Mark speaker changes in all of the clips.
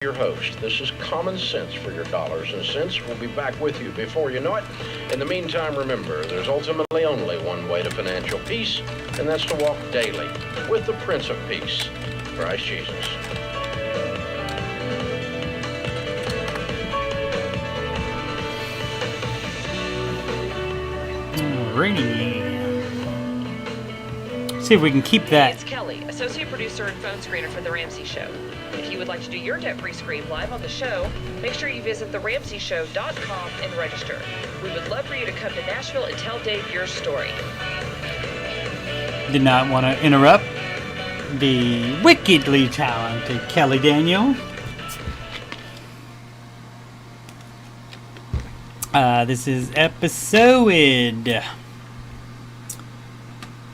Speaker 1: your host. This is Common Sense for your dollars and cents. We'll be back with you before you know it. In the meantime, remember, there's ultimately only one way to financial peace, and that's to walk daily with the Prince of Peace, Christ Jesus.
Speaker 2: Alrighty. See if we can keep that.
Speaker 3: It's Kelly, associate producer and phone screener for The Ramsey Show. If you would like to do your debt-free scream live on the show, make sure you visit theramseyshow.com and register. We would love for you to come to Nashville and tell Dave your story.
Speaker 2: Did not want to interrupt the wickedly talented Kelly Daniel. This is episode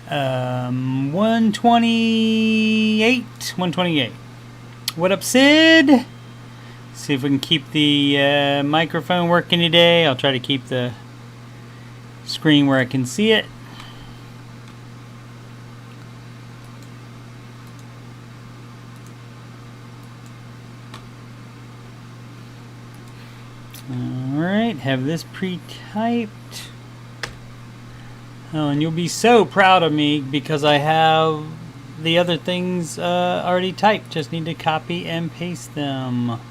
Speaker 2: 128. What up, Sid? See if we can keep the microphone working today. I'll try to keep the screen where I can see it. Alright, have this pre-typed. Oh, and you'll be so proud of me because I have the other things already typed. Just need to copy and paste them.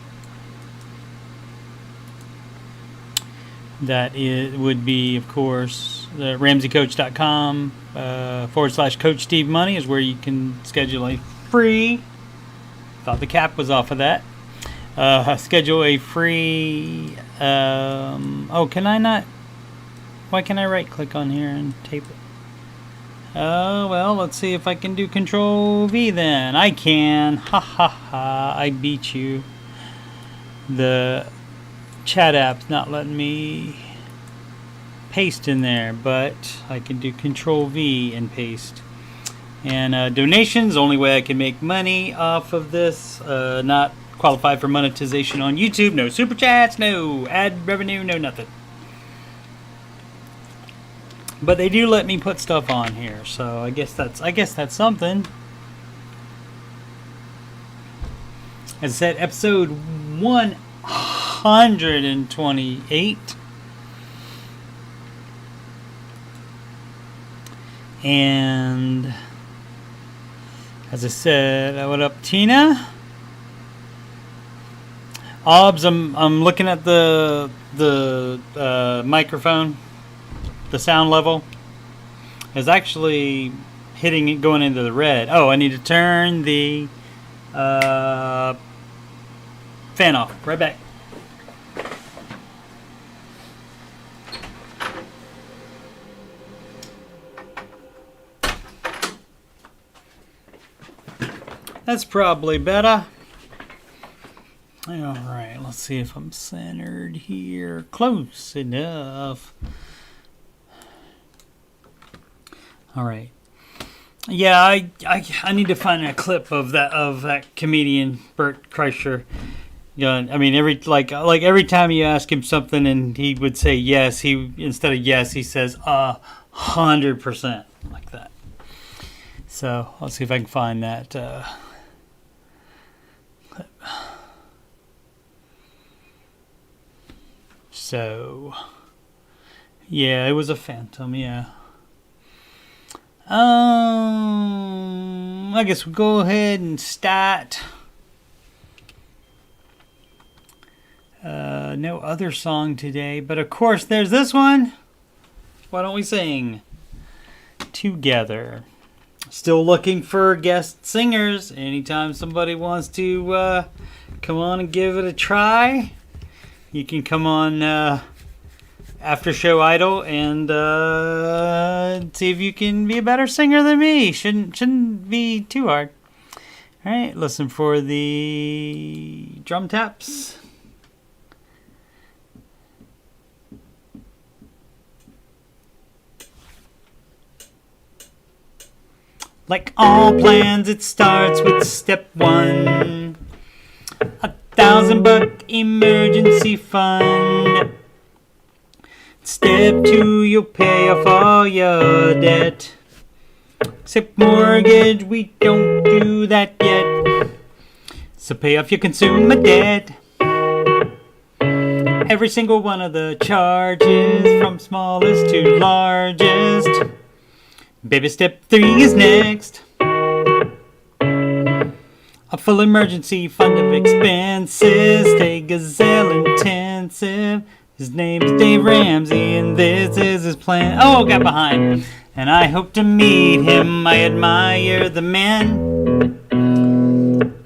Speaker 2: That would be, of course, the RamseyCoach.com / Coach Steve Money is where you can schedule a free. Thought the cap was off of that. Schedule a free. Oh, can I not? Why can I right click on here and tape it? Oh, well, let's see if I can do Control V then. I can. Ha ha ha. I beat you. The chat app's not letting me paste in there, but I can do Control V and paste. And donations, only way I can make money off of this. Not qualified for monetization on YouTube. No super chats, no ad revenue, no nothing. But they do let me put stuff on here, so I guess that's something. As I said, episode 128. And as I said, what up, Tina? Obs, I'm looking at the microphone. The sound level is actually hitting it, going into the red. Oh, I need to turn the fan off. Right back. That's probably better. All right, let's see if I'm centered here. Close enough. All right. Yeah, I need to find a clip of that comedian Bert Kreischer. Yeah, I mean every time you ask him something and he would say yes, instead of yes he says 100% like that. So I'll see if I can find that clip. So yeah, it was a phantom. Yeah. I guess we'll go ahead and start. No other song today, but of course there's this one. Why don't we sing together? Still looking for guest singers. Anytime somebody wants to come on and give it a try, you can come on Aftershow Idol and see if you can be a better singer than me. Shouldn't be too hard. All right, listen for the drum taps. Like all plans, it starts with step one. $1,000 emergency fund. Step 2, you'll pay off all your debt. Except mortgage, we don't do that yet. So pay off your consumer debt. Every single one of the charges, from smallest to largest. Baby step 3 is next. A full emergency fund of expenses. Stay gazelle intensive. His name is Dave Ramsey, and this is his plan. Oh, got behind. And I hope to meet him. I admire the man.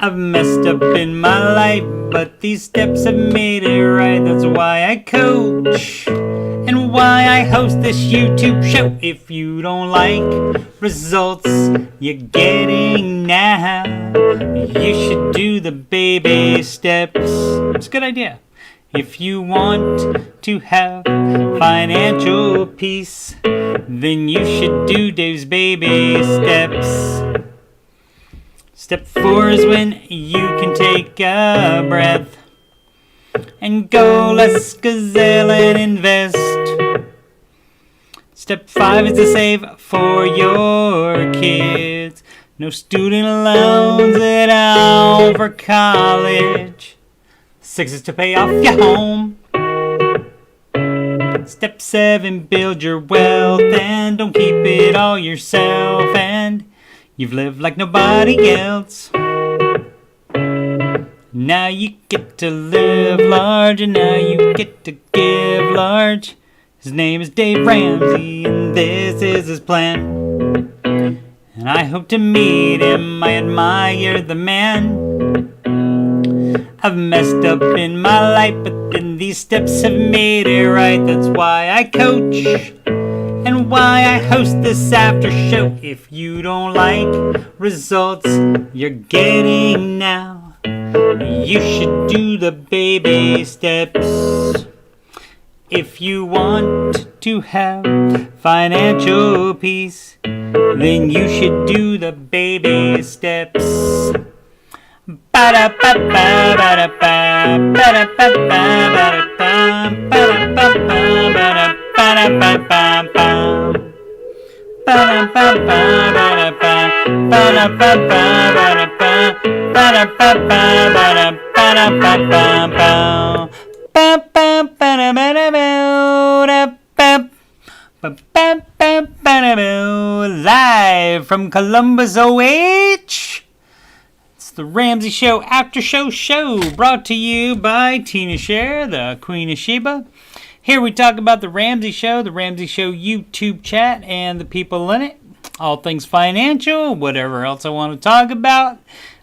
Speaker 2: I've messed up in my life, but these steps have made it right. That's why I coach and why I host this YouTube show. If you don't like results you're getting now, you should do the baby steps. It's a good idea. If you want to have financial peace, then you should do Dave's baby steps. Step 4 is when you can take a breath and go less gazelle and invest. Step 5 is to save for your kids. No student loans at all for college. 6 is to pay off your home. Step 7, build your wealth and don't keep it all yourself. And you've lived like nobody else. Now you get to live large, and now you get to give large. His name is Dave Ramsey, and this is his plan. And I hope to meet him. I admire the man. I've messed up in my life, but then these steps have made it right. That's why I coach and why I host this after show. If you don't like results you're getting now, you should do the baby steps. If you want to have financial peace, then you should do the baby steps. Live from Columbus, OH. It's the Ramsey Show Aftershow show, brought to you by Tina Scher, the Queen of Sheba. Here we talk about the Ramsey Show YouTube chat, and the people in it. All things financial, whatever else I want to talk about.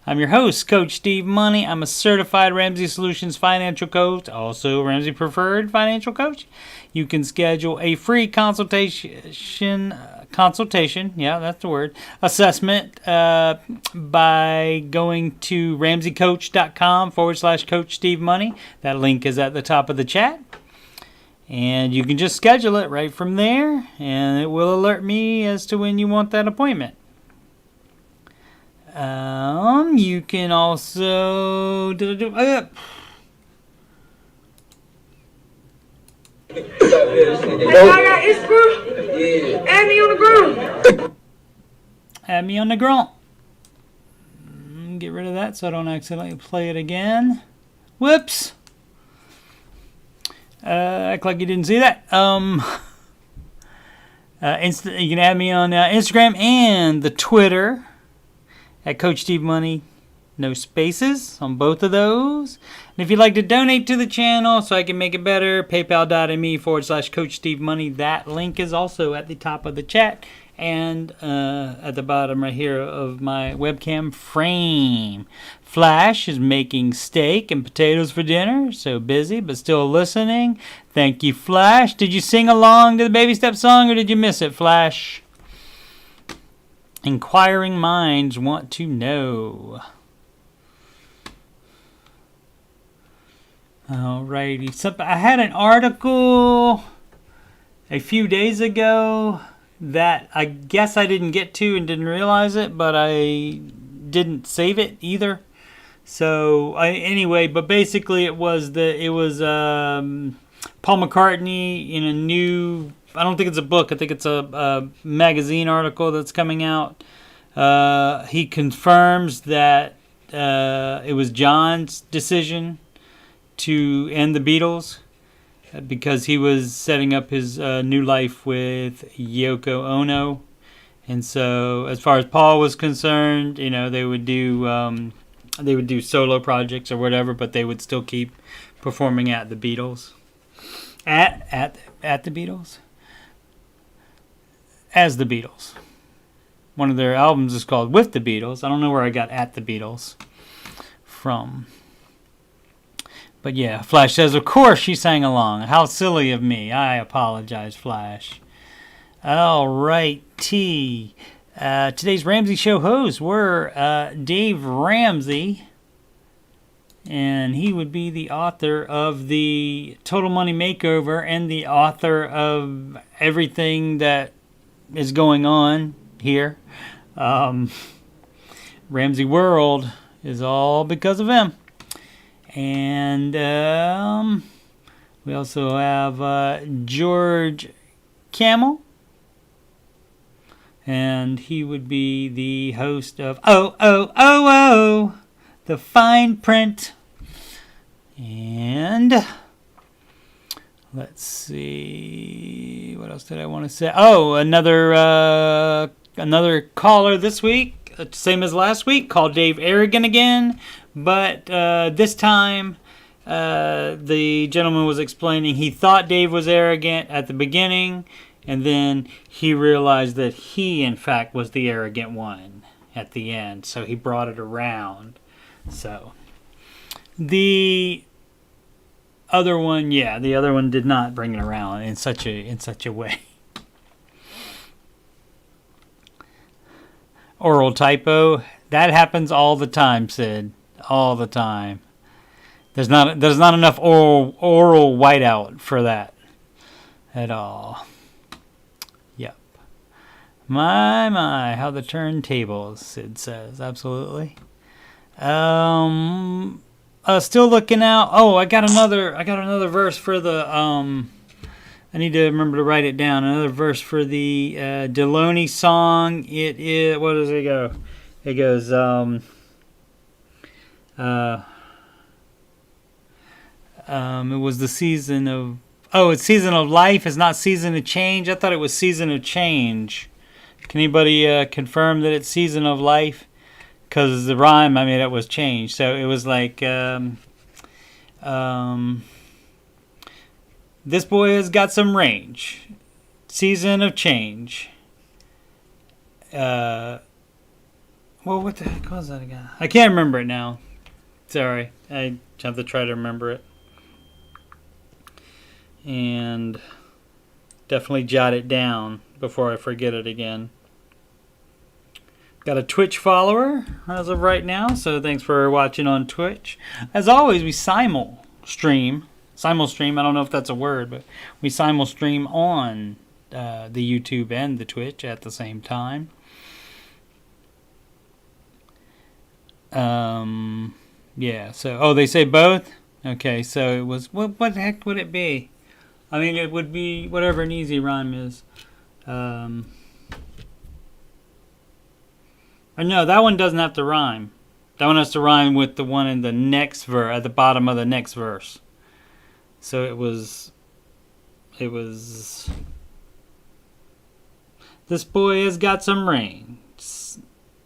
Speaker 2: I'm your host, Coach Steve Money. I'm a certified Ramsey Solutions financial coach, also Ramsey Preferred financial coach. You can schedule a free consultation, yeah, that's the word, assessment by going to ramseycoach.com/Coach Steve Money. That link is at the top of the chat. And you can just schedule it right from there, and it will alert me as to when you want that appointment. You can also Add me on the ground. Get rid of that so I don't accidentally play it again. Whoops. Act like you didn't see that. You can add me on Instagram and the Twitter at Coach Steve Money. No spaces on both of those. And if you'd like to donate to the channel so I can make it better, paypal.me/Coach Steve Money. That link is also at the top of the chat and at the bottom right here of my webcam frame. Flash is making steak and potatoes for dinner, so busy but still listening. Thank you, Flash. Did you sing along to the Baby Step song, or did you miss it, Flash? Inquiring minds want to know. Alrighty. I had an article a few days ago that I guess I didn't get to and didn't realize it, but I didn't save it either. So but basically it was Paul McCartney in a new, I don't think it's a book, I think it's a magazine article that's coming out. He confirms that it was John's decision to end the Beatles because he was setting up his new life with Yoko Ono. And so, as far as Paul was concerned, they would do solo projects or whatever, but they would still keep performing at the Beatles. At the Beatles? As the Beatles. One of their albums is called With the Beatles. I don't know where I got At the Beatles from. But yeah, Flash says, of course she sang along. How silly of me. I apologize, Flash. All right, T. Today's Ramsey Show hosts were Dave Ramsey, and he would be the author of the Total Money Makeover and the author of everything that is going on here. Ramsey World is all because of him. And we also have George Camel. And he would be the host of the Fine Print. And let's see, what else did I want to say? Oh, another caller this week, same as last week, called Dave Arrogant again. But this time, the gentleman was explaining he thought Dave was arrogant at the beginning. And then he realized that he, in fact, was the arrogant one at the end. So he brought it around. So the other one did not bring it around in such a way. Oral typo, that happens all the time, Sid. All the time. There's not enough oral whiteout for that at all. My, how the turntables, Sid says. Absolutely. Still looking out. Oh, I got another verse for the, I need to remember to write it down. Another verse for the Deloney song. It is, what does it go? It goes, it was the season of, it's season of life. It's not season of change. I thought it was season of change. Can anybody confirm that it's season of life? Because the rhyme I made up was changed. So it was like, this boy has got some range. Season of change. Well, what the heck was that again? I can't remember it now. Sorry. I have to try to remember it. And definitely jot it down before I forget it again. Got a Twitch follower as of right now, so thanks for watching on Twitch. As always, we simul stream. I don't know if that's a word, but we simul stream on the YouTube and the Twitch at the same time. Yeah, so, they say both? Okay, so it was, what the heck would it be? I mean, it would be whatever an easy rhyme is. No, that one doesn't have to rhyme. That one has to rhyme with the one in the next verse, at the bottom of the next verse. So it was, this boy has got some range.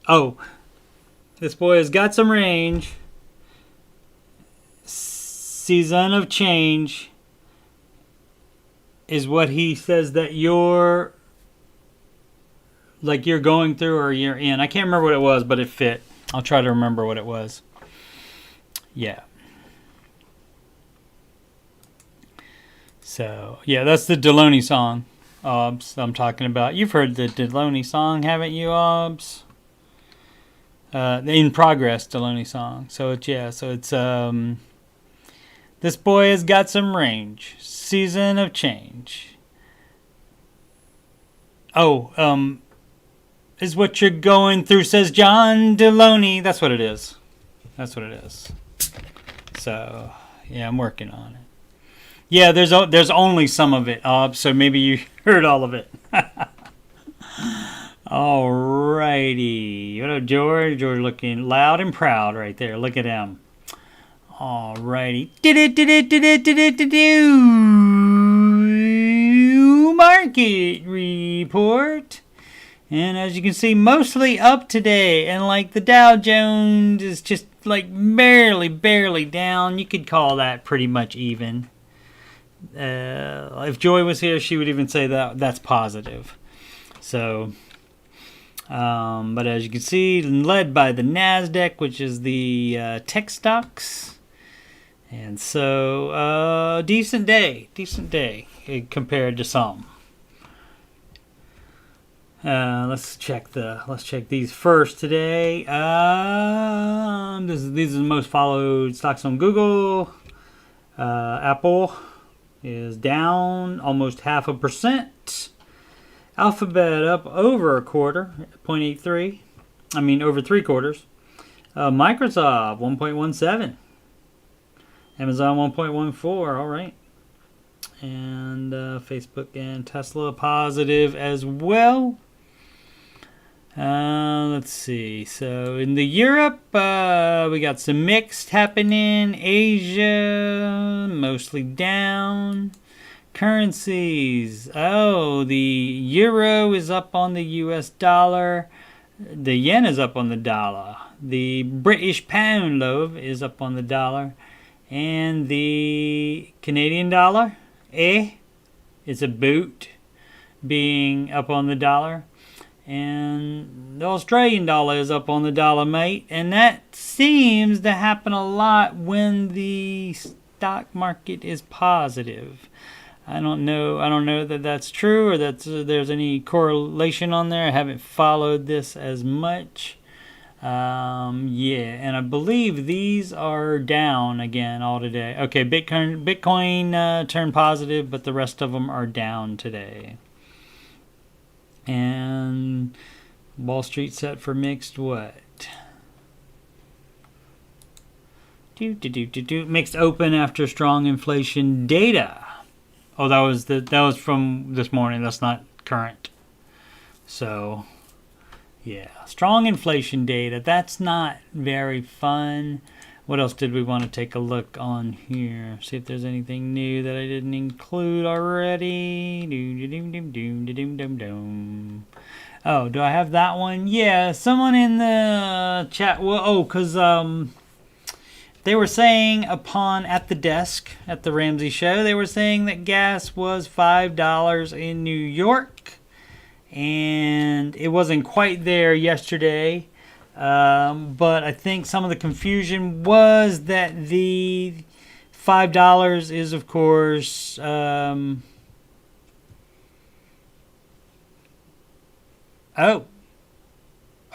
Speaker 2: Oh, this boy has got some range. Season of change is what he says that you're going through or you're in. I can't remember what it was, but it fit. I'll try to remember what it was. Yeah. So, yeah, that's the Deloney song, Obs, I'm talking about. You've heard the Deloney song, haven't you, Obs? The In Progress Deloney song. So, it's this boy has got some range. Season of change. Is what you're going through, says John Deloney. That's what it is. So, yeah, I'm working on it. Yeah, there's only some of it, so maybe you heard all of it. All righty. What up, George? George looking loud and proud right there. Look at him. All righty. Market report. And as you can see, mostly up today. And like the Dow Jones is just like barely down. You could call that pretty much even. If Joy was here, she would even say that that's positive. So, but as you can see, led by the NASDAQ, which is the tech stocks. And so, decent day compared to some. Let's check these first today. These are the most followed stocks on Google. Apple is down almost 0.5%. Alphabet up over a quarter, 0.83. I mean over 3 quarters. Microsoft 1.17. Amazon 1.14. All right. And Facebook and Tesla positive as well. Let's see. So in the Europe, we got some mixed happening. Asia, mostly down. Currencies. Oh, the euro is up on the US dollar. The yen is up on the dollar. The British pound, love, is up on the dollar. And the Canadian dollar, it's a boot being up on the dollar. And the Australian dollar is up on the dollar, mate. And that seems to happen a lot when the stock market is positive. I don't know that that's true or that there's any correlation on there. I haven't followed this as much. And I believe these are down again all today. Okay, Bitcoin turned positive, but the rest of them are down today. And Wall Street set for mixed what? Mixed open after strong inflation data. Oh, that was from this morning. That's not current. So, yeah, strong inflation data. That's not very fun. What else did we want to take a look on here? See if there's anything new that I didn't include already. Oh, do I have that one? Yeah, someone in the chat. Well, because they were saying at the desk at the Ramsey show, they were saying that gas was $5 in New York. And it wasn't quite there yesterday. But I think some of the confusion was that the $5 is, of course, nearly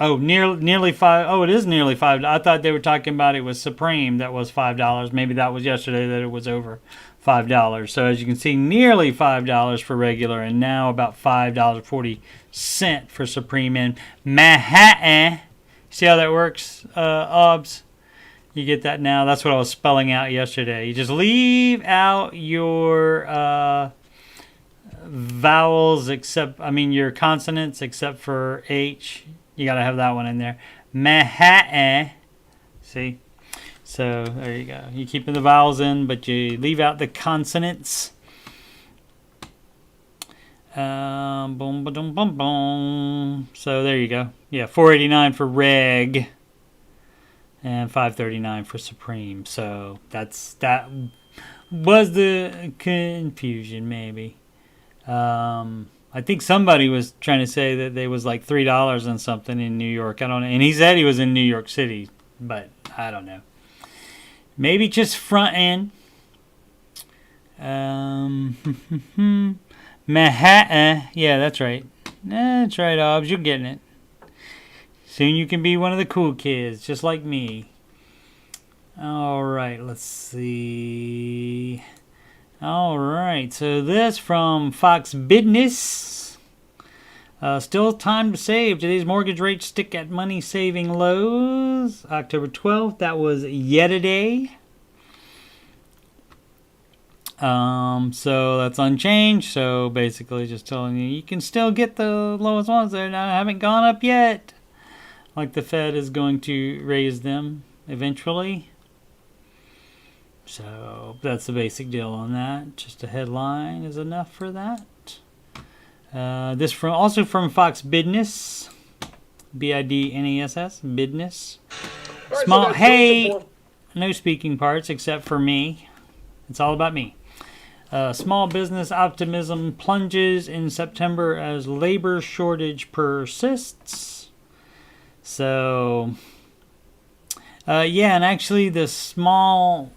Speaker 2: $5. Oh, it is nearly $5. I thought they were talking about it was Supreme that was $5. Maybe that was yesterday that it was over $5. So as you can see, nearly $5 for regular, and now about $5.40 for Supreme in Manhattan. See how that works, OBS? You get that now. That's what I was spelling out yesterday. You just leave out your vowels your consonants except for H. You got to have that one in there. Manhattan. See? So there you go. You're keeping the vowels in, but you leave out the consonants. Boom, boom, boom, boom. So there you go. Yeah, $4.89 for Reg and $5.39 for Supreme. So that was the confusion, maybe. I think somebody was trying to say that there was like $3 and something in New York. I don't know. And he said he was in New York City, but I don't know. Maybe just front end. Manhattan. Yeah, that's right. That's right, Obbs. You're getting it. Soon you can be one of the cool kids, just like me. All right, let's see. All right, so this from Fox Business. Still time to save. Today's mortgage rates stick at money-saving lows. October 12th, that was yesterday. So that's unchanged. So basically just telling you can still get the lowest ones. They haven't gone up yet. Like the Fed is going to raise them eventually. So that's the basic deal on that. Just a headline is enough for that. This also from Fox Business. BIDNESS. Business.
Speaker 1: Right,
Speaker 2: Small.
Speaker 1: so
Speaker 2: Hey, no speaking parts except for me. It's all about me. Small business optimism plunges in September as labor shortage persists. So, yeah, and actually the small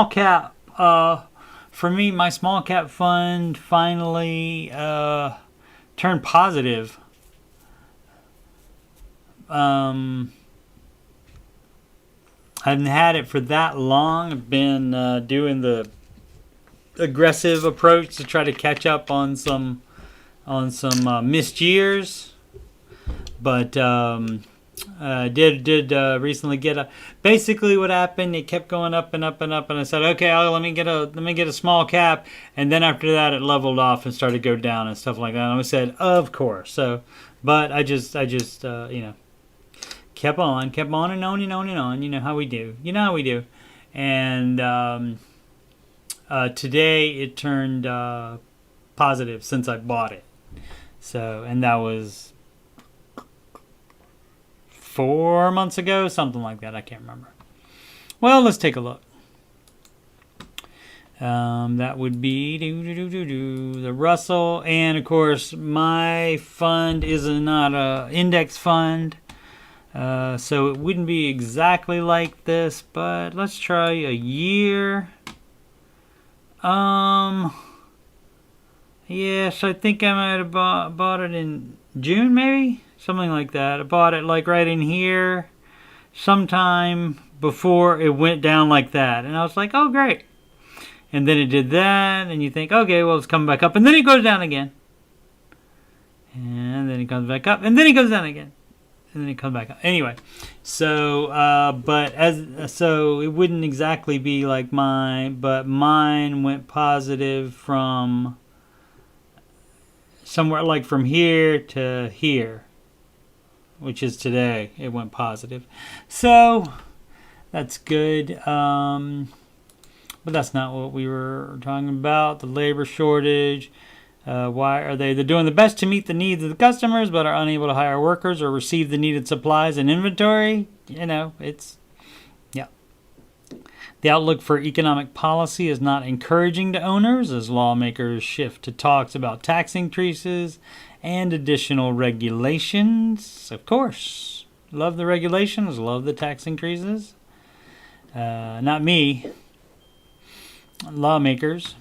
Speaker 2: cap, for me, my small cap fund finally turned positive. I haven't had it for that long. I've been doing the aggressive approach to try to catch up on some missed years, but did recently get a. Basically, what happened? It kept going up and up and up, and I said, okay, let me get a small cap, and then after that, it leveled off and started to go down and stuff like that. And I said, of course. So, but I just kept on and on and on and on. You know how we do. And today it turned positive since I bought it. So, and that was 4 months ago, something like that. I can't remember. Well, let's take a look. That would be the Russell, and of course my fund is not a index fund. So it wouldn't be exactly like this, but let's try a year. Yes, I think I might have bought it in June, maybe? Something like that. I bought it like right in here sometime before it went down like that. And I was like, oh, great. And then it did that, and you think, okay, well, it's coming back up. And then it goes down again. And then it comes back up, and then it goes down again. And then it comes back up. Anyway, so so it wouldn't exactly be like mine, but mine went positive from somewhere like from here to here, which is today. It went positive, so that's good. But that's not what we were talking about. The labor shortage. Why are they? They're doing the best to meet the needs of the customers, but are unable to hire workers or receive the needed supplies and inventory. It's, yeah. The outlook for economic policy is not encouraging to owners as lawmakers shift to talks about tax increases and additional regulations. Of course, love the regulations, love the tax increases. Not me. Lawmakers.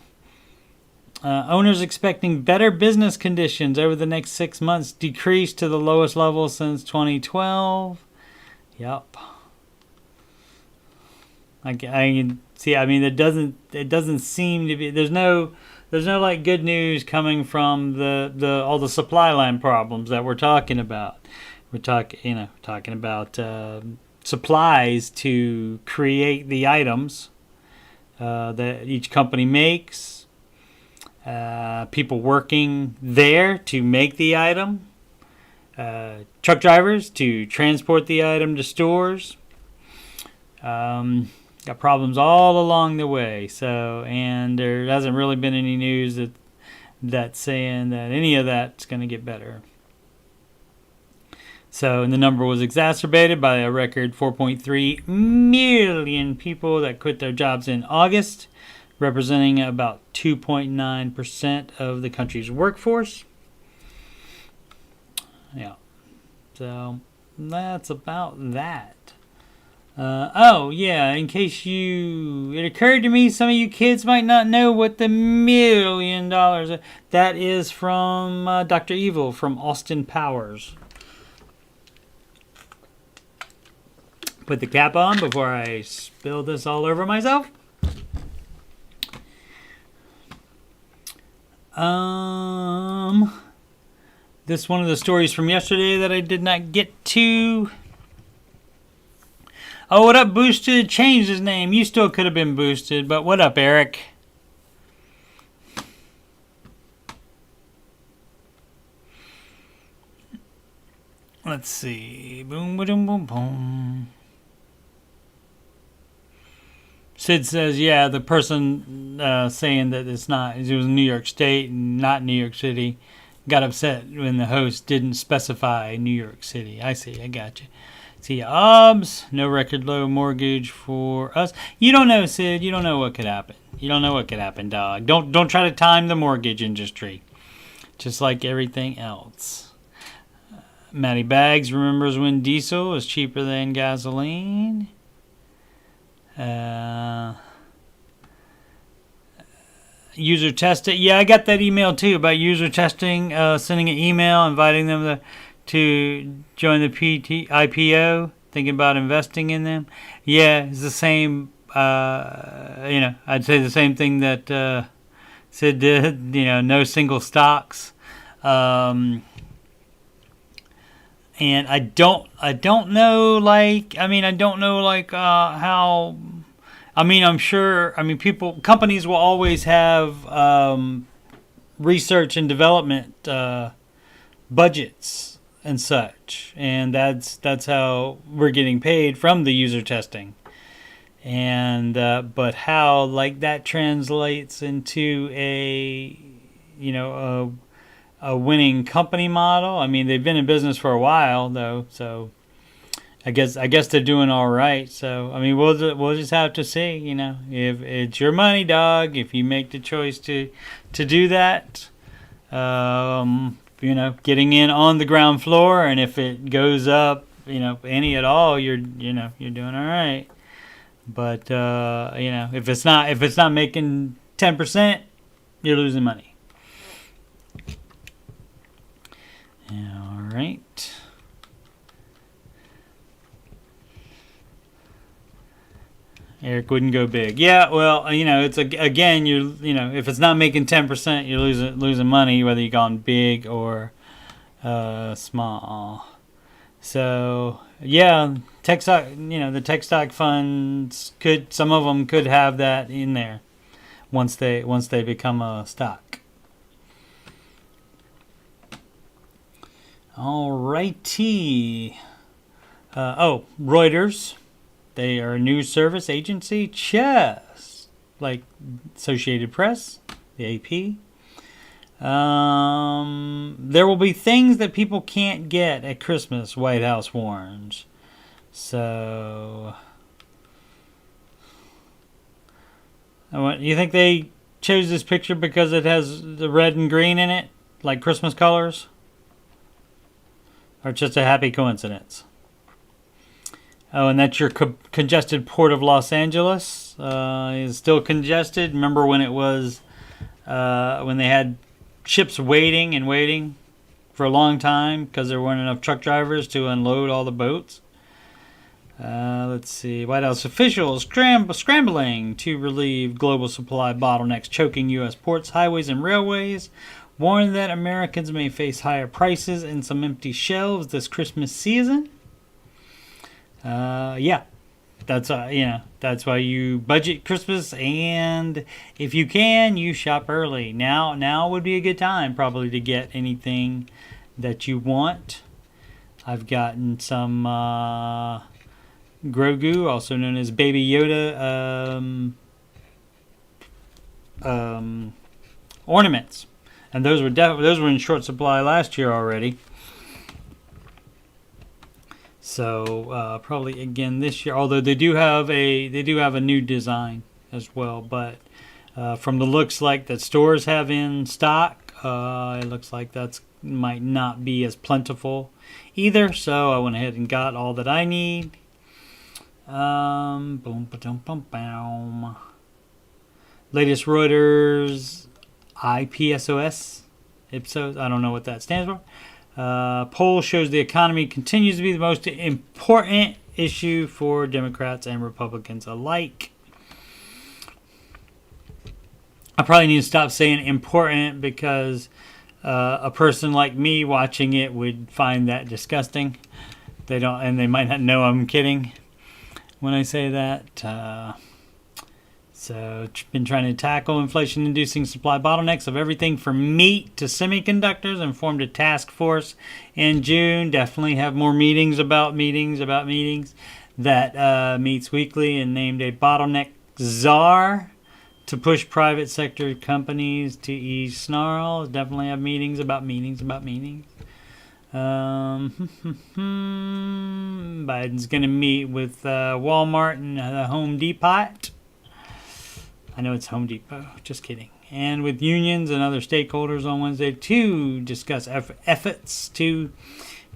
Speaker 2: Owners expecting better business conditions over the next 6 months, decreased to the lowest level since 2012. Yep. I can see. I mean, it doesn't seem to be. There's no like good news coming from the all the supply line problems that we're talking about. We're talking about supplies to create the items that each company makes. People working there to make the item, truck drivers to transport the item to stores. Got problems all along the way. So, and there hasn't really been any news that's saying that any of that's going to get better. So, and the number was exacerbated by a record 4.3 million people that quit their jobs in August, representing about 2.9% of the country's workforce. Yeah. So that's about that. In case it occurred to me, some of you kids might not know what the $1 million, that is from Dr. Evil from Austin Powers. Put the cap on before I spill this all over myself. This one of the stories from yesterday that I did not get to. Oh, what up, Boosted? Changed his name. You still could have been Boosted, but what up, Eric? Let's see. Boom, boom, boom, boom. Sid says, yeah, the person saying that it was New York State and not New York City got upset when the host didn't specify New York City. I see. I got you. See, no record low mortgage for us. You don't know, Sid. You don't know what could happen. You don't know what could happen, dog. Don't try to time the mortgage industry. Just like everything else. Matty Bags remembers when diesel was cheaper than gasoline. User test it. Yeah, I got that email too about user testing. Sending an email inviting them to join the IPO. Thinking about investing in them. Yeah, it's the same. I'd say the same thing that Sid did. No single stocks. And I don't know, how. I'm sure. Companies will always have research and development budgets and such, and that's how we're getting paid from the user testing. And but how that translates into a winning company model. They've been in business for a while though, so I guess they're doing all right. So we'll just have to see. If it's your money, dog. If you make the choice to do that, getting in on the ground floor, and if it goes up, any at all, you're doing all right. But if it's not making 10%, you're losing money. All right. Eric wouldn't go big. Yeah, well, it's again, if it's not making 10%, you're losing money, whether you've gone big or small. So yeah, tech stock, the tech stock funds some of them could have that in there once they become a stock. All righty. Reuters. They are a news service agency, just like Associated Press, the AP. There will be things that people can't get at Christmas, White House warns. So, you think they chose this picture because it has the red and green in it, like Christmas colors? Or just a happy coincidence? Oh, and that's your congested port of Los Angeles. Is still congested. Remember when it was, when they had ships waiting for a long time because there weren't enough truck drivers to unload all the boats? Let's see. White House officials scrambling to relieve global supply bottlenecks choking U.S. ports, highways, and railways. Warn that Americans may face higher prices and some empty shelves this Christmas season. That's why you budget Christmas, and if you can, you shop early. Now would be a good time probably to get anything that you want. I've gotten some Grogu, also known as Baby Yoda, ornaments, and those were in short supply last year already. So probably again this year, although they do have a new design as well. But from the looks like that stores have in stock, it looks like that's might not be as plentiful either. So I went ahead and got all that I need. Latest Reuters IPSOS Ipsos. I don't know what that stands for. Poll shows the economy continues to be the most important issue for Democrats and Republicans alike. I probably need to stop saying important because a person like me watching it would find that disgusting. They might not know I'm kidding when I say that. So, been trying to tackle inflation-inducing supply bottlenecks of everything from meat to semiconductors, and formed a task force in June. Definitely have more meetings about meetings that meets weekly, and named a bottleneck czar to push private sector companies to ease snarls. Definitely have meetings about meetings. Biden's going to meet with Walmart and Home Depot. I know it's Home Depot, just kidding. And with unions and other stakeholders on Wednesday to discuss efforts to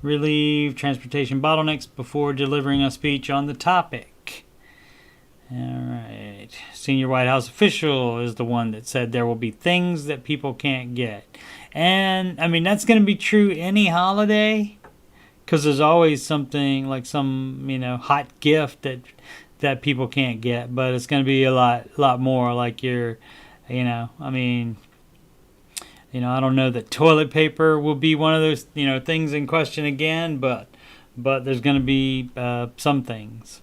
Speaker 2: relieve transportation bottlenecks before delivering a speech on the topic. All right. Senior White House official is the one that said there will be things that people can't get. And, I mean, that's going to be true any holiday, because there's always something like some, hot gift that people can't get, but it's going to be a lot more like I don't know that toilet paper will be one of those, things in question again, but there's going to be some things.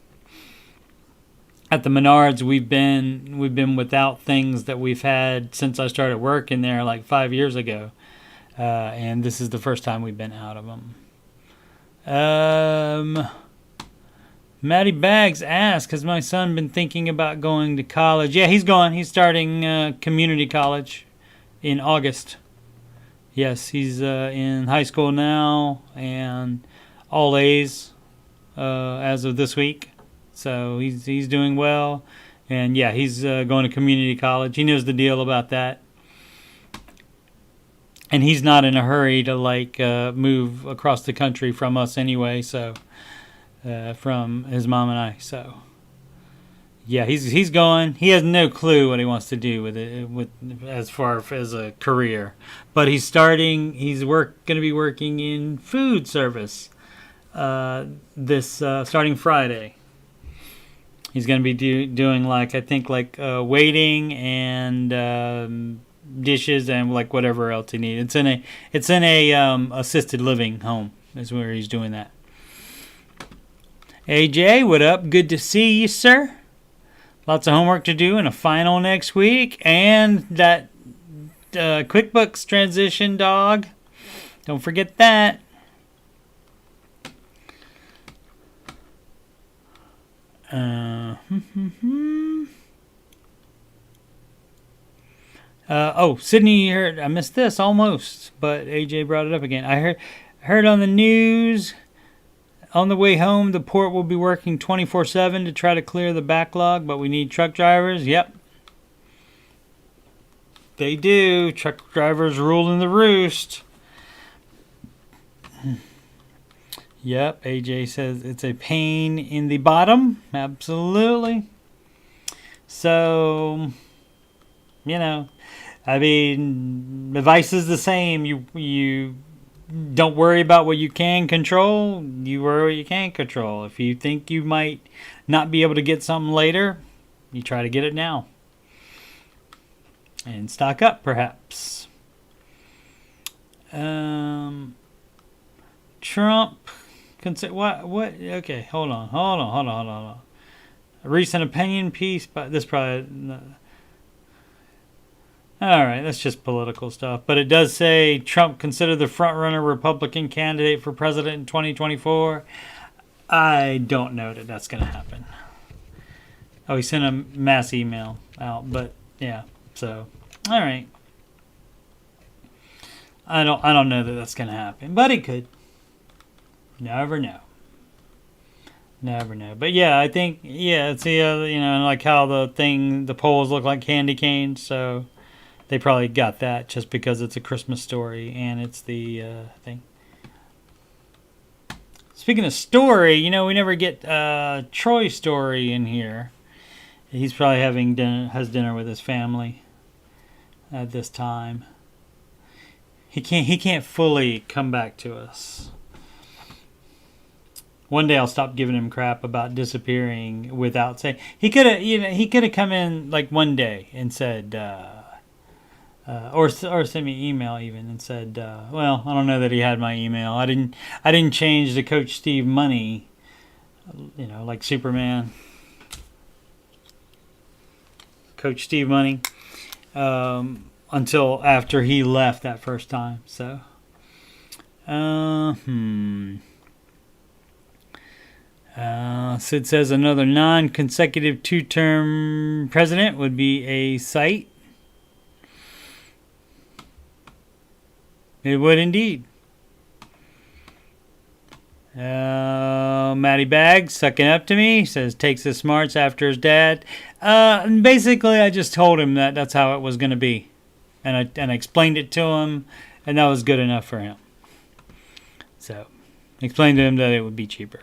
Speaker 2: At the Menards, we've been without things that we've had since I started working there like 5 years ago, and this is the first time we've been out of them. Maddie Baggs asks, has my son been thinking about going to college? Yeah, he's going. He's starting community college in August. Yes, he's in high school now, and all A's as of this week. So he's doing well. And yeah, he's going to community college. He knows the deal about that. And he's not in a hurry to move across the country from us anyway, so from his mom and I. So yeah, he's going. He has no clue what he wants to do with it, as far as a career. But he's starting. He's going to be working in food service this starting Friday. He's going to be doing waiting and dishes and whatever else he needs. It's in a assisted living home is where he's doing that. AJ, what up? Good to see you, sir. Lots of homework to do and a final next week. And that QuickBooks transition, dog. Don't forget that. Sydney heard. I missed this almost, but AJ brought it up again. I heard on the news on the way home the port will be working 24/7 to try to clear the backlog, but we need truck drivers. Yep, they do. Truck drivers ruling the roost. Yep, AJ says it's a pain in the bottom. Absolutely. So, advice is the same. You don't worry about what you can control. You worry what you can't control. If you think you might not be able to get something later, you try to get it now. And stock up, perhaps. Trump. What? Okay, hold on. A recent opinion piece, but this probably. All right, that's just political stuff. But it does say Trump considered the front-runner Republican candidate for president in 2024. I don't know that that's going to happen. Oh, he sent a mass email out, but yeah. So, all right. I don't know that that's going to happen, but it could. Never know. But yeah, I think it's the like how the polls look like candy canes. So they probably got that just because it's a Christmas story and it's the thing. Speaking of story, we never get Troy's story in here. He's probably has dinner with his family at this time. He can't fully come back to us. One day I'll stop giving him crap about disappearing without saying. He could have come in like one day and said, or sent me an email even and said, well, I don't know that he had my email. I didn't change the Coach Steve money, like Superman. Coach Steve Money, until after he left that first time. So, Sid says another non-consecutive two-term president would be a sight. It would indeed. Matty Bags sucking up to me. Says takes his smarts after his dad. Basically, I just told him that that's how it was going to be, and I explained it to him, and that was good enough for him. So, explained to him that it would be cheaper.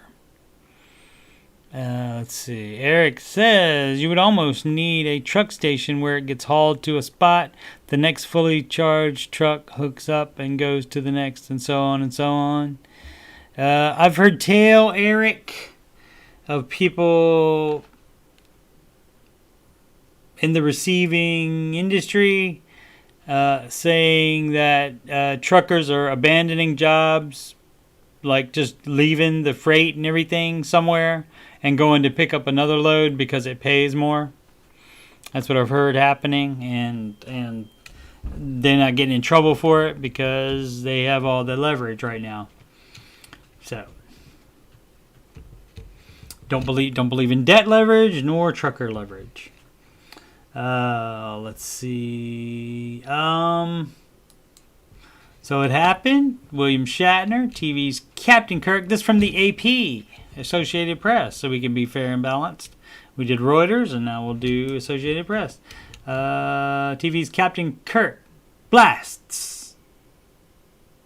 Speaker 2: Let's see. Eric says you would almost need a truck station where it gets hauled to a spot. The next fully charged truck hooks up and goes to the next, and so on and so on. I've heard tale, Eric, of people in the receiving industry saying that truckers are abandoning jobs, like just leaving the freight and everything somewhere and going to pick up another load because it pays more. That's what I've heard happening, and they're not getting in trouble for it because they have all the leverage right now. So, don't believe in debt leverage nor trucker leverage. Let's see. So it happened. William Shatner, TV's Captain Kirk. This from the AP, Associated Press, so we can be fair and balanced. We did Reuters, and now we'll do Associated Press. TV's Captain Kirk blasts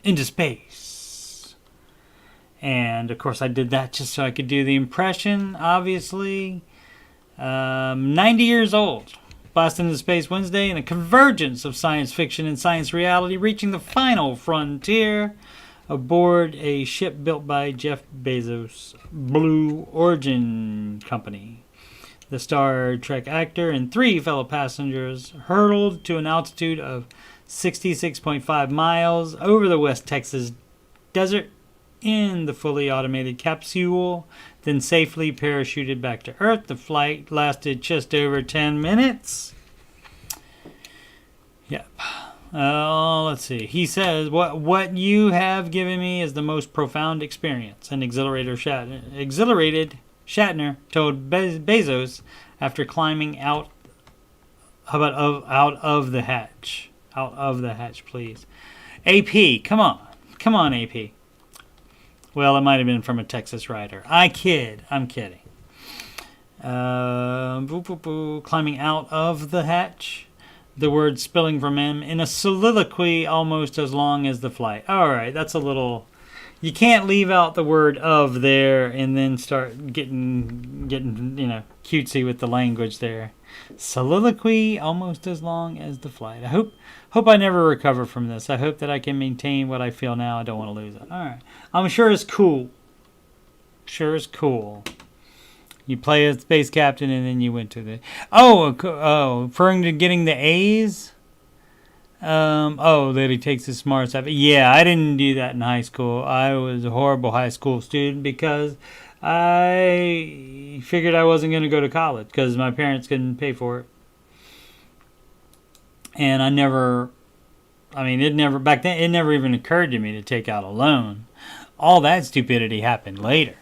Speaker 2: into space. And, of course, I did that just so I could do the impression, obviously. 90 years old. Blast into space Wednesday in a convergence of science fiction and science reality, reaching the final frontier aboard a ship built by Jeff Bezos' Blue Origin company. The Star Trek actor and 3 fellow passengers hurtled to an altitude of 66.5 miles over the West Texas desert in the fully automated capsule, then safely parachuted back to Earth. The flight lasted just over 10 minutes. Yep. Let's see. He says, what you have given me is the most profound experience. An exhilarated Shatner told Bezos after climbing out. How about out of the hatch? Out of the hatch, please. AP, come on, AP. Well, it might have been from a Texas writer. I'm kidding. Climbing out of the hatch. The words spilling from him in a soliloquy almost as long as the flight. All right, that's a little... You can't leave out the word of there and then start getting cutesy with the language there. Soliloquy almost as long as the flight. I hope I never recover from this. I hope that I can maintain what I feel now. I don't want to lose it. All right. I'm sure it's cool. You play as space captain and then you went to the... referring to getting the A's? That he takes his smarts out. Yeah, I didn't do that in high school. I was a horrible high school student because I figured I wasn't going to go to college because my parents couldn't pay for it. And back then, it never even occurred to me to take out a loan. All that stupidity happened later.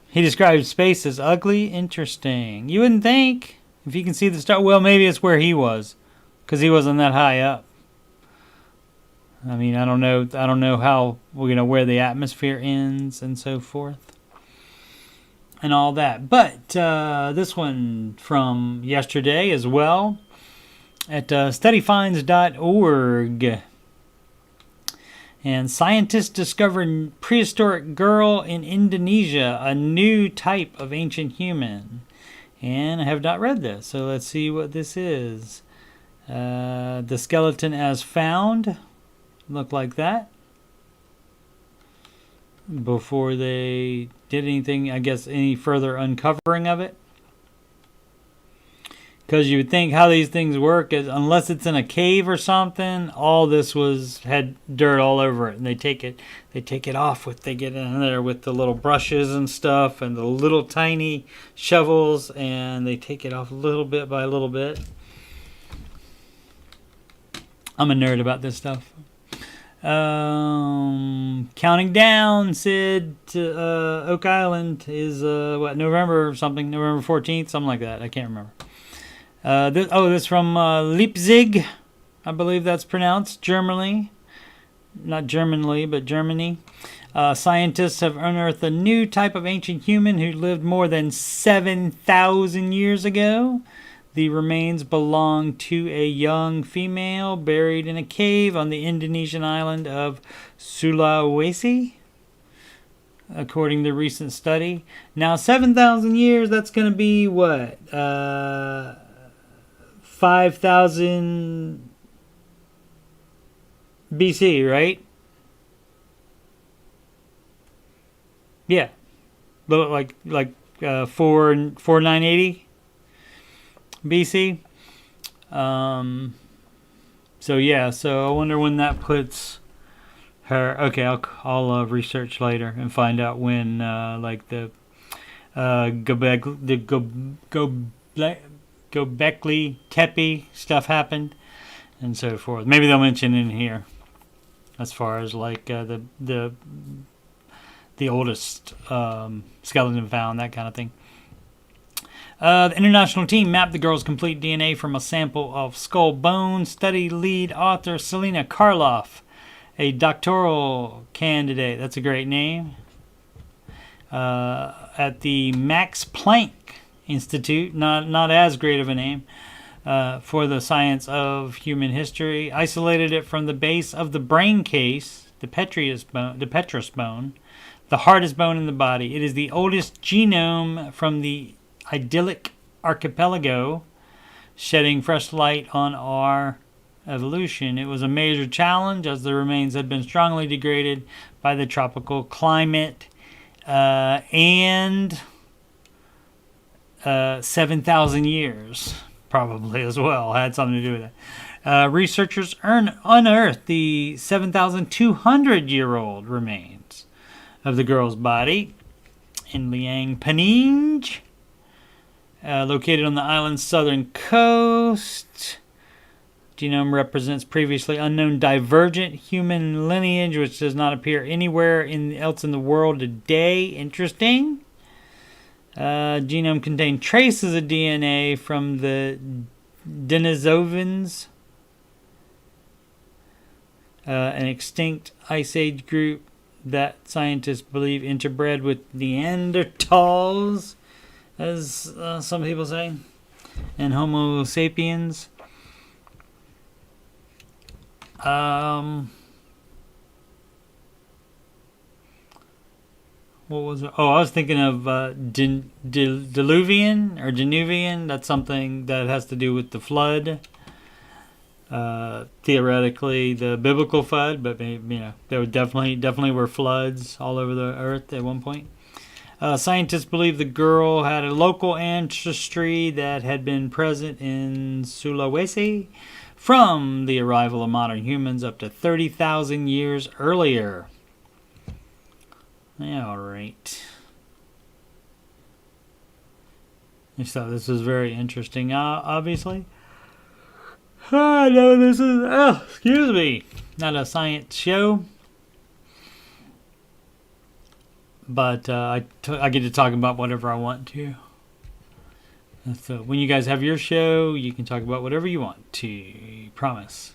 Speaker 2: He described space as ugly, interesting. You wouldn't think, if you can see the star. Well, maybe it's where he was, because he wasn't that high up. I don't know how, where the atmosphere ends and so forth. And all that. But this one from yesterday as well. At studyfinds.org. And scientists discover prehistoric girl in Indonesia, a new type of ancient human. And I have not read this, so let's see what this is. The skeleton as found. Looked like that. Before they did anything, I guess, any further uncovering of it. Because you would think how these things work is, unless it's in a cave or something, all this had dirt all over it, and they take it off they get in there with the little brushes and stuff and the little tiny shovels, and they take it off little bit by little bit. I'm a nerd about this stuff. Counting down, Sid, to Oak Island is November 14th, something like that. I can't remember. This from Leipzig, I believe that's pronounced, Germany. Not Germanly, but Germany. Scientists have unearthed a new type of ancient human who lived more than 7,000 years ago. The remains belong to a young female buried in a cave on the Indonesian island of Sulawesi, according to a recent study. Now, 7,000 years, that's going to be what? 5,000 BC, right? Yeah. Like 4980 BC. So I wonder when that puts her. Okay, I'll research later and find out when the Göbekli Tepe stuff happened and so forth. Maybe they'll mention in here as far as the oldest skeleton found, that kind of thing. The international team mapped the girl's complete DNA from a sample of skull bone. Study lead author Selena Karloff, a doctoral candidate, that's a great name, at the Max Planck Institute, not as great of a name, for the science of human history, isolated it from the base of the brain case, the petrous bone, the hardest bone in the body. It is the oldest genome from the idyllic archipelago, shedding fresh light on our evolution. It was a major challenge as the remains had been strongly degraded by the tropical climate and 7,000 years probably as well had something to do with it. Researchers unearthed the 7,200-year-old remains of the girl's body in Liang Peninge, located on the island's southern coast. Genome represents previously unknown divergent human lineage, which does not appear anywhere else in the world today. Interesting. Genome contained traces of DNA from the Denisovans, an extinct Ice Age group that scientists believe interbred with Neanderthals, as some people say, and Homo sapiens. What was it? Oh, I was thinking of Diluvian or Danuvian. That's something that has to do with the flood. Theoretically, the biblical flood, but there were definitely were floods all over the earth at one point. Scientists believe the girl had a local ancestry that had been present in Sulawesi from the arrival of modern humans up to 30,000 years earlier. Yeah, all right. I just thought this was very interesting, obviously. I know this is, excuse me, not a science show. But I get to talk about whatever I want to. So when you guys have your show, you can talk about whatever you want to. Promise.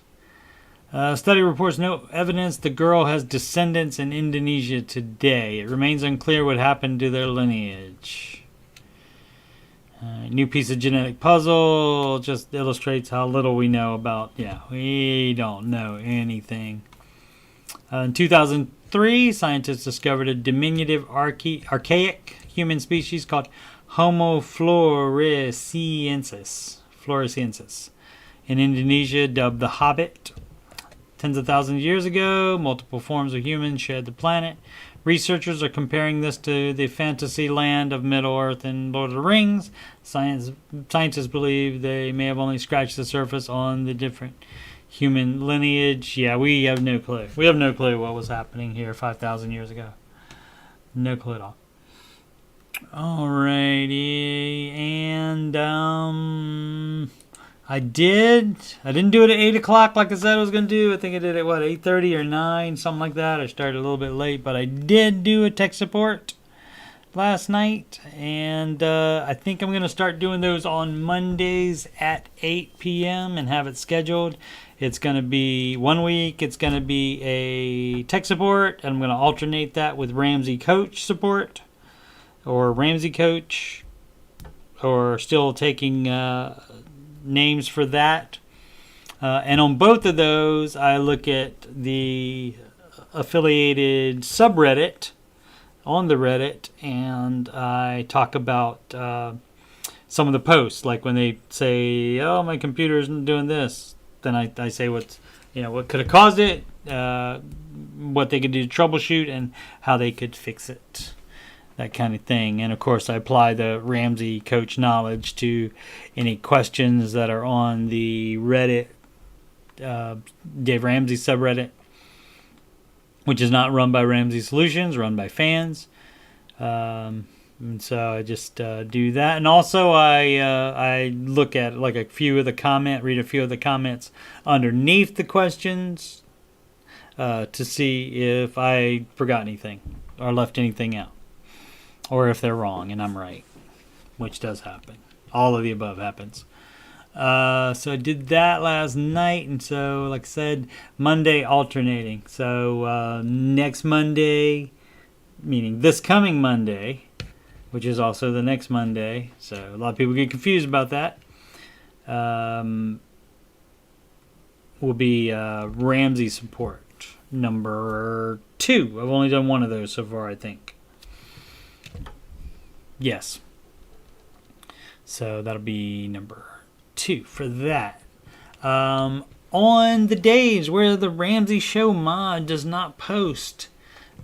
Speaker 2: Study reports no evidence the girl has descendants in Indonesia today. It remains unclear what happened to their lineage. New piece of genetic puzzle just illustrates how little we know about. We don't know anything. In 2003, scientists discovered a diminutive archaic human species called Homo floresiensis in Indonesia, dubbed the Hobbit. Tens of thousands of years ago, multiple forms of humans shared the planet, Researchers are comparing this to the fantasy land of Middle-earth and Lord of the Rings. Scientists believe they may have only scratched the surface on the different human lineage. Yeah, we have no clue. We have no clue what was happening here 5,000 years ago. No clue at all. Alrighty, and I didn't do it at 8 o'clock like I said I was going to do. I think I did it, 8:30 or 9, something like that. I started a little bit late, but I did do a tech support last night, and I think I'm going to start doing those on Mondays at 8 p.m. and have it scheduled. It's going to be 1 week, it's going to be a tech support, and I'm going to alternate that with Ramsey coach support, or Ramsey coach, or still taking names for that. And on both of those, I look at the affiliated subreddit on the Reddit, and I talk about some of the posts. Like when they say, "Oh, my computer isn't doing this," then I say what could have caused it, what they could do to troubleshoot, and how they could fix it. That kind of thing. And of course I apply the Ramsey coach knowledge to any questions that are on the Reddit, Dave Ramsey subreddit, which is not run by Ramsey Solutions, run by fans. And so I just do that. And also I look at read a few of the comments underneath the questions to see if I forgot anything or left anything out, or if they're wrong and I'm right, which does happen. All of the above happens. So I did that last night, and so, like I said, Monday alternating. So next Monday, meaning this coming Monday, which is also the next Monday, so a lot of people get confused about that, will be Ramsey support number 2. I've only done one of those so far, I think. Yes. So that'll be number 2 for that. On the days where the Ramsey Show mod does not post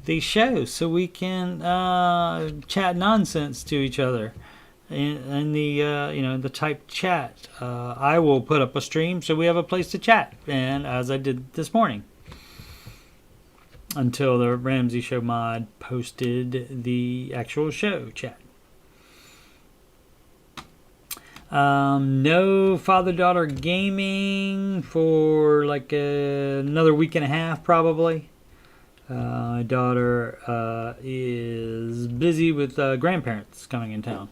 Speaker 2: the show, so we can chat nonsense to each other in the the typed chat, I will put up a stream so we have a place to chat, and as I did this morning, until the Ramsey Show mod posted the actual show chat. No father-daughter gaming for another week and a half probably. My daughter is busy with grandparents coming in town.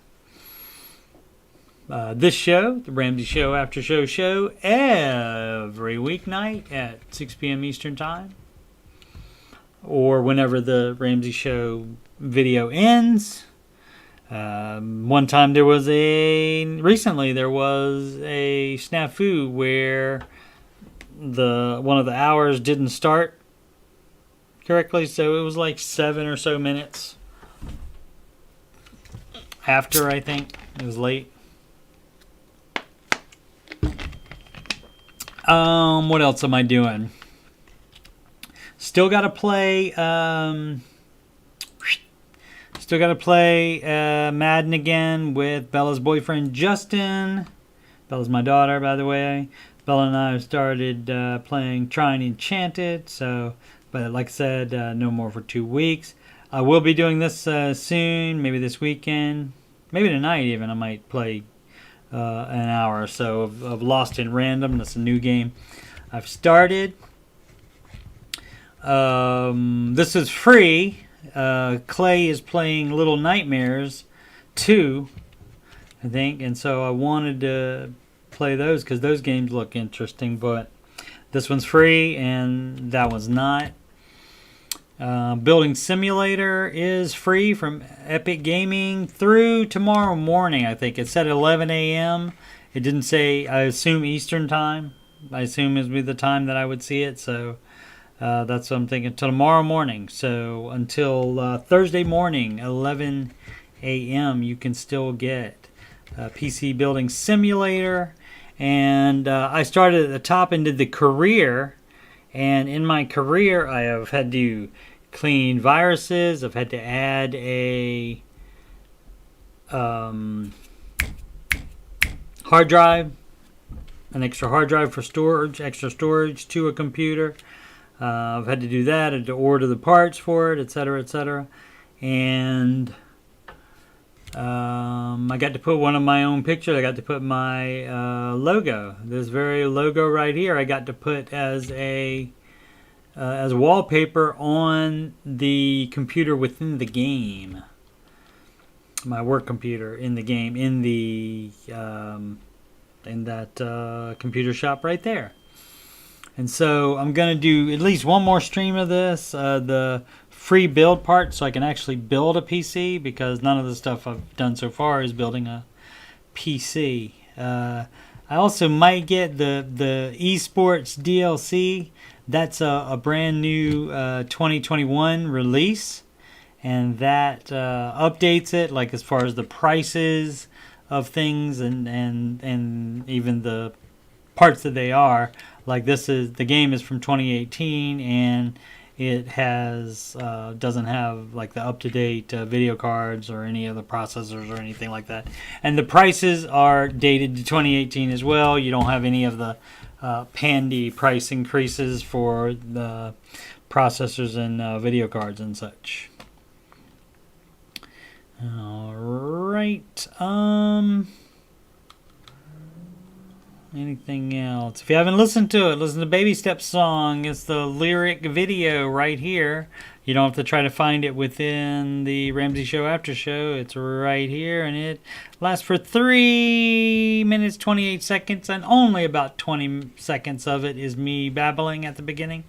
Speaker 2: This show, the Ramsey Show Aftershow show, every weeknight at 6 p.m. Eastern Time, or whenever the Ramsey Show video ends. One time recently there was a snafu where one of the hours didn't start correctly, so it was 7 or so minutes after, I think. It was late. What else am I doing? Still gotta play Madden again with Bella's boyfriend Justin. Bella's my daughter, by the way. Bella and I have started trying Enchanted, but like I said, no more for 2 weeks. I will be doing this soon, maybe this weekend, maybe tonight even. I might play an hour or so of Lost in Random. That's a new game I've started. This is free. Clay is playing Little Nightmares 2, I think, and so I wanted to play those because those games look interesting, but this one's free and that one's not. Building Simulator is free from Epic Gaming through tomorrow morning, I think. It said 11 a.m. It didn't say, I assume Eastern Time. I assume is the time that I would see it, so that's what I'm thinking. Tomorrow morning. So until Thursday morning, 11 a.m., you can still get PC Building Simulator. And I started at the top and did the career. And in my career, I have had to clean viruses. I've had to add a hard drive, an extra hard drive for storage, extra storage to a computer. I've had to do that. I had to order the parts for it, etc., etc. And I got to put one of my own pictures. I got to put my logo, this very logo right here, I got to put as wallpaper on the computer within the game. My work computer in the game, in that computer shop right there. And so I'm going to do at least one more stream of this, the free build part, so I can actually build a PC, because none of the stuff I've done so far is building a PC. I also might get the esports DLC. That's a brand new 2021 release, and that updates it, like as far as the prices of things and even the parts that they are. Like the game is from 2018, and it has doesn't have like the up-to-date video cards or any other processors or anything like that. And the prices are dated to 2018 as well. You don't have any of the pandy price increases for the processors and video cards and such. All right. Anything else? If you haven't listened to it, listen to Baby Steps song. It's the lyric video right here. You don't have to try to find it within the Ramsey Show After Show. It's right here, and it lasts for 3 minutes 28 seconds, and only about 20 seconds of it is me babbling at the beginning.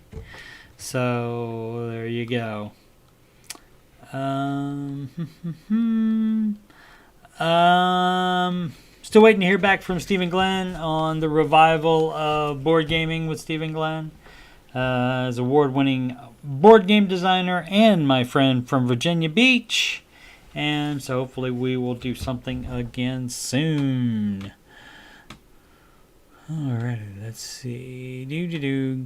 Speaker 2: So there you go. Still waiting to hear back from Stephen Glenn on the revival of board gaming with Stephen Glenn. As award-winning board game designer and my friend from Virginia Beach. And so hopefully we will do something again soon. Alrighty, let's see.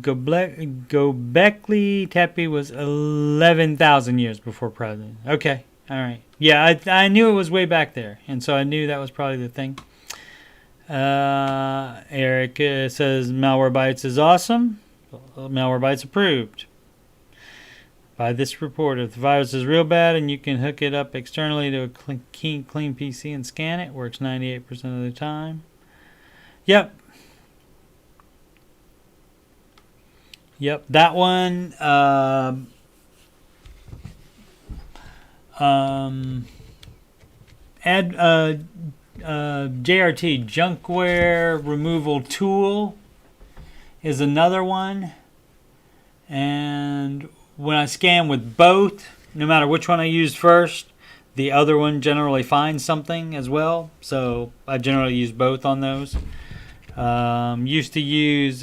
Speaker 2: Göbekli Tepe was 11,000 years before president. Okay, alright. Yeah, I knew it was way back there, and so I knew that was probably the thing. Eric says Malwarebytes is awesome. Malwarebytes approved. By this report, if the virus is real bad and you can hook it up externally to a clean PC and scan it, works 98% of the time. Yep, that one. JRT, Junkware Removal Tool, is another one. And when I scan with both, no matter which one I used first, the other one generally finds something as well. So I generally use both on those. Used to use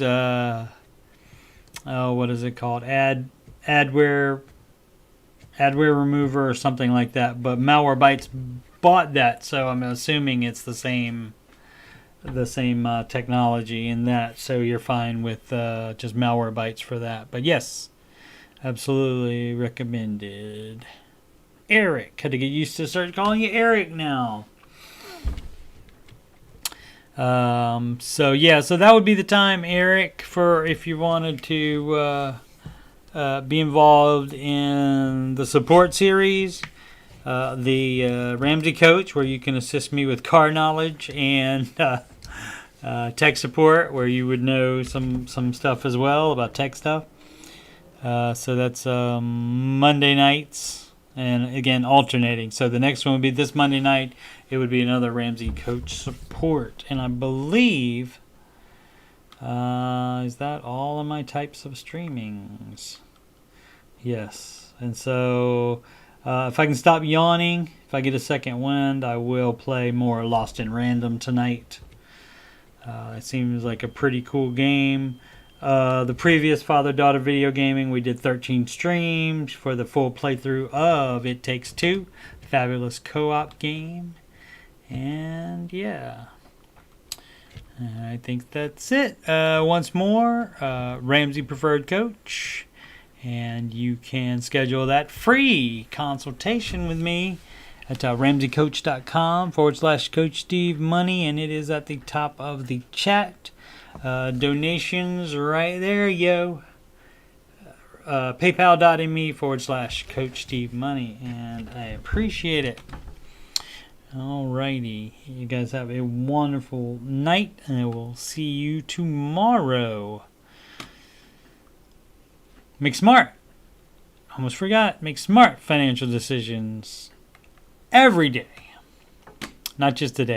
Speaker 2: what is it called? Adware remover or something like that. But Malwarebytes bought that, so I'm assuming it's the same technology in that. So you're fine with just Malwarebytes for that. But yes, absolutely recommended. Eric, had to get used to start calling you Eric now. So that would be the time, Eric, for if you wanted to be involved in the support series, the Ramsey Coach, where you can assist me with car knowledge, and tech support, where you would know some stuff as well about tech stuff. So that's Monday nights, and again alternating. So the next one would be this Monday night. It would be another Ramsey Coach support, and I believe is that all of my types of streamings? Yes. And so if I can stop yawning, if I get a second wind, I will play more Lost in Random tonight. It seems like a pretty cool game. The previous father-daughter video gaming, we did 13 streams for the full playthrough of It Takes Two, fabulous co-op game. And yeah, I think that's it. Once more, Ramsey Preferred Coach, And you can schedule that free consultation with me at ramseycoach.com/Coach Steve Money, and it is at the top of the chat. Donations right there, yo. PayPal.me/Coach Steve Money, and I appreciate it. Alrighty, you guys have a wonderful night, and I will see you tomorrow. Make smart. Almost forgot. Make smart financial decisions every day, not just today.